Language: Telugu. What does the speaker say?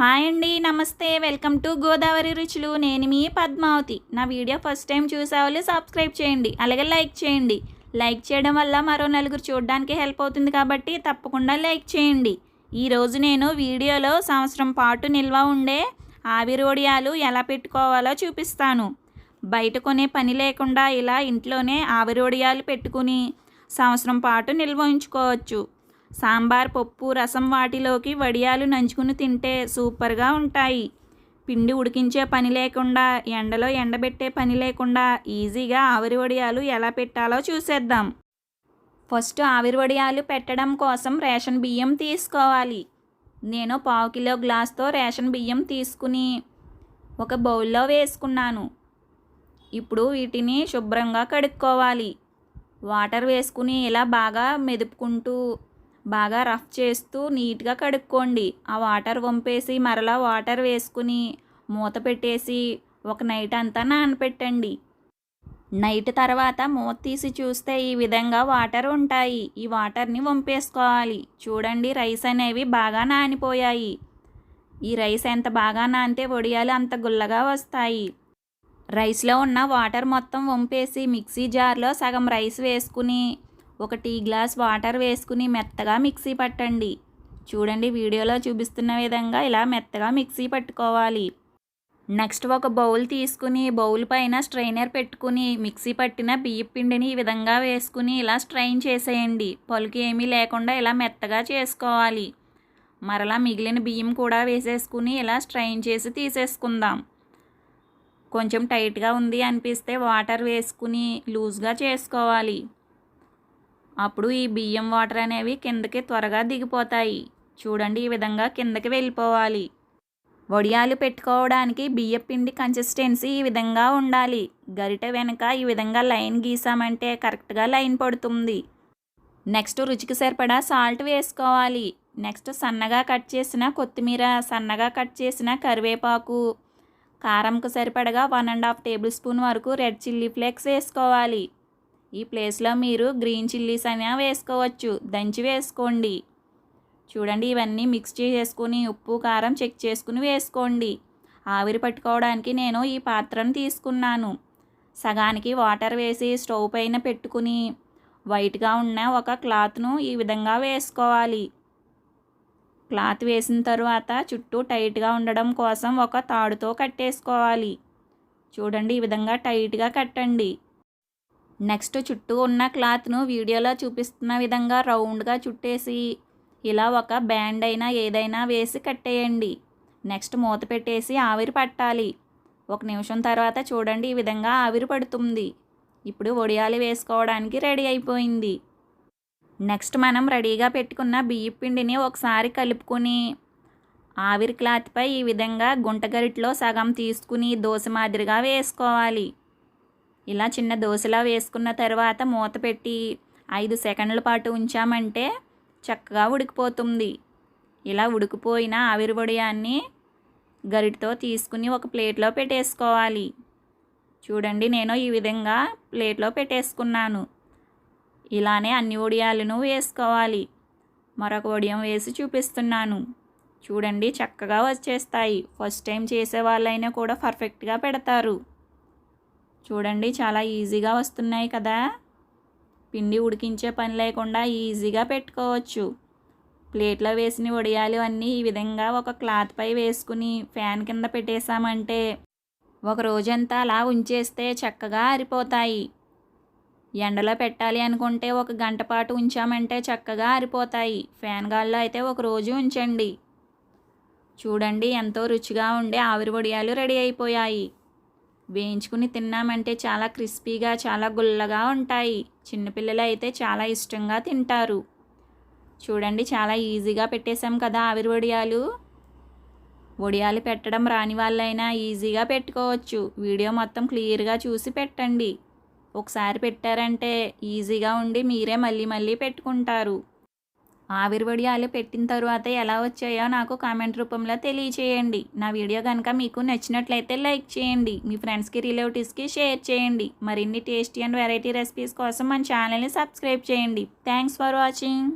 హాయ్ అండి, నమస్తే. వెల్కమ్ టు గోదావరి రుచులు. నేను మీ పద్మావతి. నా వీడియో ఫస్ట్ టైం చూసేవాళ్ళు సబ్స్క్రైబ్ చేయండి, అలాగే లైక్ చేయండి. లైక్ చేయడం వల్ల మరో నలుగురు చూడడానికి హెల్ప్ అవుతుంది కాబట్టి తప్పకుండా లైక్ చేయండి. ఈరోజు నేను వీడియోలో సంవత్సరం పాటు నిల్వ ఉండే ఆవిరి వడియాలు ఎలా పెట్టుకోవాలో చూపిస్తాను. బయట కొనే పని లేకుండా ఇలా ఇంట్లోనే ఆవిరి వడియాలు పెట్టుకుని సంవత్సరం పాటు నిల్వ ఉంచుకోవచ్చు. సాంబార్, పప్పు, రసం వాటిలోకి వడియాలు నంచుకుని తింటే సూపర్గా ఉంటాయి. పిండి ఉడికించే పని లేకుండా, ఎండలో ఎండబెట్టే పని లేకుండా ఈజీగా ఆవిరి వడియాలు ఎలా పెట్టాలో చూసేద్దాం. ఫస్ట్ ఆవిరి వడియాలు పెట్టడం కోసం రేషన్ బియ్యం తీసుకోవాలి. నేను 1/2 కిలో గ్లాస్తో రేషన్ బియ్యం తీసుకుని ఒక బౌల్లో వేసుకున్నాను. ఇప్పుడు వీటిని శుభ్రంగా కడుక్కోవాలి. వాటర్ వేసుకుని ఇలా బాగా మెదుపుకుంటూ బాగా రఫ్ చేస్తూ నీట్గా కడుక్కోండి. ఆ వాటర్ వంపేసి మరలా వాటర్ వేసుకుని మూత పెట్టేసి ఒక నైట్ అంతా నానపెట్టండి. నైట్ తర్వాత మూత తీసి చూస్తే ఈ విధంగా వాటర్ ఉంటాయి. ఈ వాటర్ని వంపేసుకోవాలి. చూడండి, రైస్ అనేవి బాగా నానిపోయాయి. ఈ రైస్ ఎంత బాగా నానితే వడియాలు అంత గుల్లగా వస్తాయి. రైస్లో ఉన్న వాటర్ మొత్తం వంపేసి మిక్సీ జార్లో సగం రైస్ వేసుకుని ఒక టీ గ్లాస్ వాటర్ వేసుకుని మెత్తగా మిక్సీ పట్టండి. చూడండి, వీడియోలో చూపిస్తున్న విధంగా ఇలా మెత్తగా మిక్సీ పట్టుకోవాలి. నెక్స్ట్ ఒక బౌల్ తీసుకుని బౌల్ పైన స్ట్రైనర్ పెట్టుకుని మిక్సీ పట్టిన బియ్యం పిండిని ఈ విధంగా వేసుకుని ఇలా స్ట్రైన్ చేసేయండి. పలుకు ఏమీ లేకుండా ఇలా మెత్తగా చేసుకోవాలి. మరలా మిగిలిన బియ్యం కూడా వేసేసుకుని ఇలా స్ట్రైన్ చేసి తీసేసుకుందాం. కొంచెం టైట్గా ఉంది అనిపిస్తే వాటర్ వేసుకుని లూజ్గా చేసుకోవాలి. అప్పుడు ఈ బియ్యం వాటర్ అనేవి కిందకి త్వరగా దిగిపోతాయి. చూడండి, ఈ విధంగా కిందకి వెళ్ళిపోవాలి. వడియాలు పెట్టుకోవడానికి బియ్యం పిండి కన్సిస్టెన్సీ ఈ విధంగా ఉండాలి. గరిటె వెనక ఈ విధంగా లైన్ గీసామంటే కరెక్ట్గా లైన్ పడుతుంది. నెక్స్ట్ రుచికి సరిపడా సాల్ట్ వేసుకోవాలి. నెక్స్ట్ సన్నగా కట్ చేసిన కొత్తిమీర, సన్నగా కట్ చేసిన కరివేపాకు, కారంకు సరిపడగా 1.5 టేబుల్ స్పూన్ వరకు రెడ్ చిల్లీ ఫ్లేక్స్ వేసుకోవాలి. ఈ ప్లేస్లో మీరు గ్రీన్ చిల్లీస్ అయినా వేసుకోవచ్చు, దంచి వేసుకోండి. చూడండి, ఇవన్నీ మిక్స్ చేసుకుని ఉప్పు కారం చెక్ చేసుకుని వేసుకోండి. ఆవిరి పట్టుకోవడానికి నేను ఈ పాత్రను తీసుకున్నాను. సగానికి వాటర్ వేసి స్టవ్ పైన పెట్టుకుని వైట్గా ఉన్న ఒక క్లాత్ను ఈ విధంగా వేసుకోవాలి. క్లాత్ వేసిన తర్వాత చుట్టూ టైట్గా ఉండడం కోసం ఒక తాడుతో కట్టేసుకోవాలి. చూడండి, ఈ విధంగా టైట్గా కట్టండి. నెక్స్ట్ చుట్టూ ఉన్న క్లాత్ను వీడియోలో చూపిస్తున్న విధంగా రౌండ్గా చుట్టేసి ఇలా ఒక బ్యాండ్ అయినా ఏదైనా వేసి కట్టేయండి. నెక్స్ట్ మూత పెట్టేసి ఆవిరి పట్టాలి. 1 నిమిషం తర్వాత చూడండి, ఈ విధంగా ఆవిరి పడుతుంది. ఇప్పుడు వడియాలు వేసుకోవడానికి రెడీ అయిపోయింది. నెక్స్ట్ మనం రెడీగా పెట్టుకున్న బియ్యం పిండిని ఒకసారి కలుపుకొని ఆవిరి క్లాత్పై ఈ విధంగా గుంట గరిటెలో సగం తీసుకుని దోశ మాదిరిగా వేసుకోవాలి. ఇలా చిన్న దోశలా వేసుకున్న తర్వాత మూత పెట్టి 5 సెకండ్ల పాటు ఉంచామంటే చక్కగా ఉడికిపోతుంది. ఇలా ఉడికిపోయిన ఆవిరి వడియాన్ని గరిటతో తీసుకుని ఒక ప్లేట్లో పెట్టేసుకోవాలి. చూడండి, నేను ఈ విధంగా ప్లేట్లో పెట్టేసుకున్నాను. ఇలానే అన్ని వడియాలను వేసుకోవాలి. మరొక వడియం వేసి చూపిస్తున్నాను. చూడండి, చక్కగా వచ్చేస్తాయి. ఫస్ట్ టైం చేసే వాళ్ళైనా కూడా పర్ఫెక్ట్గా పెడతారు. చూడండి, చాలా ఈజీగా వస్తున్నాయి కదా. పిండి ఉడికించే పని లేకుండా ఈజీగా పెట్టుకోవచ్చు. ప్లేట్లో వేసిన వడియాలు అన్నీ ఈ విధంగా ఒక క్లాత్పై వేసుకుని ఫ్యాన్ కింద పెట్టేసామంటే ఒక రోజంతా అలా ఉంచేస్తే చక్కగా ఆరిపోతాయి. ఎండలో పెట్టాలి అనుకుంటే 1 గంట పాటు ఉంచామంటే చక్కగా ఆరిపోతాయి. ఫ్యాన్ గాల్లో అయితే 1 రోజు ఉంచండి. చూడండి, ఎంతో రుచిగా ఉండే ఆవిరి వడియాలు రెడీ అయిపోయాయి. వేయించుకుని తిన్నామంటే చాలా క్రిస్పీగా, చాలా గుల్లగా ఉంటాయి. చిన్నపిల్లలు అయితే చాలా ఇష్టంగా తింటారు. చూడండి, చాలా ఈజీగా పెట్టేశాం కదా ఆవిరి వడియాలు. వడియాలు పెట్టడం రాని వాళ్ళైనా ఈజీగా పెట్టుకోవచ్చు. వీడియో మొత్తం క్లియర్గా చూసి పెట్టండి. ఒకసారి పెట్టారంటే ఈజీగా ఉండి మీరే మళ్ళీ మళ్ళీ పెట్టుకుంటారు. ఆవిరి వడియాలు పెట్టిన తర్వాత ఎలా వచ్చాయో నాకు కామెంట్ రూపంలో తెలియచేయండి. నా వీడియో కనుక మీకు నచ్చినట్లయితే లైక్ చేయండి. మీ ఫ్రెండ్స్కి, రిలేటివ్స్కి షేర్ చేయండి. మరిన్ని టేస్టీ అండ్ వెరైటీ రెసిపీస్ కోసం మన ఛానల్ని సబ్స్క్రైబ్ చేయండి. Thanks for watching.